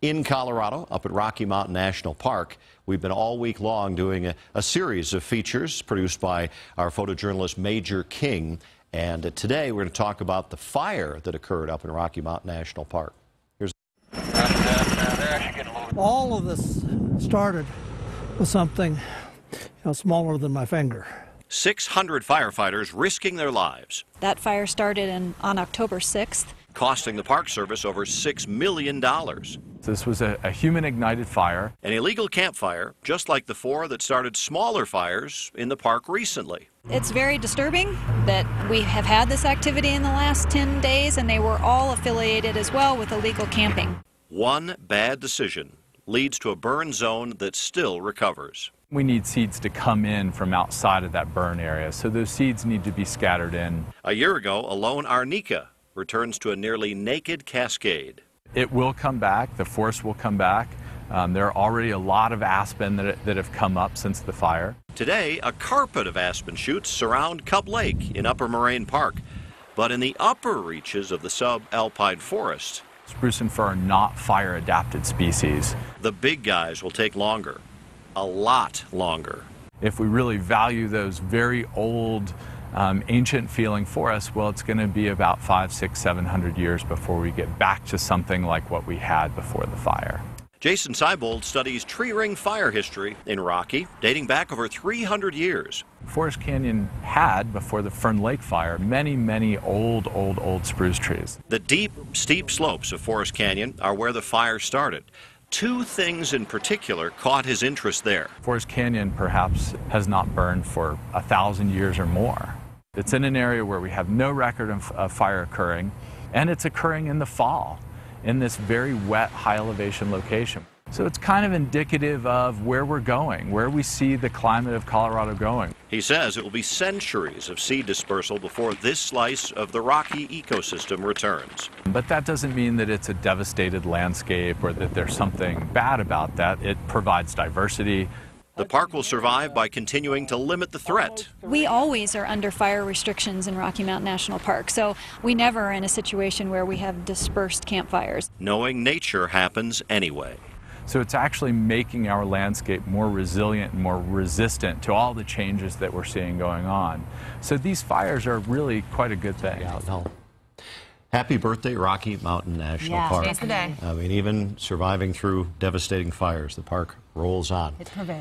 In Colorado, up at Rocky Mountain National Park, we've been all week long doing a series of features produced by our photojournalist Major King. And today we're going to talk about the fire that occurred up in Rocky Mountain National Park. All of this started with something smaller than my finger. 600 firefighters risking their lives. That fire started on October 6th. Costing the Park Service over $6 million. This was a human-ignited fire. An illegal campfire, just like the 4 that started smaller fires in the park recently. It's very disturbing that we have had this activity in the last 10 days, and they were all affiliated as well with illegal camping. One bad decision leads to a burn zone that still recovers. We need seeds to come in from outside of that burn area, so those seeds need to be scattered in. A year ago, a lone arnica returns to a nearly naked cascade. It will come back. The forest will come back. There are already a lot of aspen that have come up since the fire. Today, a carpet of aspen shoots surround Cub Lake in Upper Moraine Park. But in the upper reaches of the subalpine forest, Spruce and fir are not fire-adapted species. The big guys will take longer, a lot longer. If we really value those very old, ancient feeling forests, well, it's going to be about 500, 600, 700 years before we get back to something like what we had before the fire. Jason Seibold studies tree ring fire history in Rocky, dating back over 300 years. Forest Canyon had, before the Fern Lake Fire, many old spruce trees. The deep, steep slopes of Forest Canyon are where the fire started. 2 things in particular caught his interest there. Forest Canyon perhaps has not burned for 1,000 years or more. It's in an area where we have no record of fire occurring, and it's occurring in the fall in this very wet, high elevation location. So it's kind of indicative of where we're going, where we see the climate of Colorado going. He says it will be centuries of seed dispersal before this slice of the Rocky ecosystem returns. But that doesn't mean that it's a devastated landscape or that there's something bad about that. It provides diversity. The park will survive by continuing to limit the threat. We always are under fire restrictions in Rocky Mountain National Park, so we never are in a situation where we have dispersed campfires. Knowing nature happens anyway. So it's actually making our landscape more resilient and more resistant to all the changes that we're seeing going on. So these fires are really quite a good thing. Happy birthday, Rocky Mountain National Park. Today's the day. I mean, even surviving through devastating fires, the park rolls on. It prevails.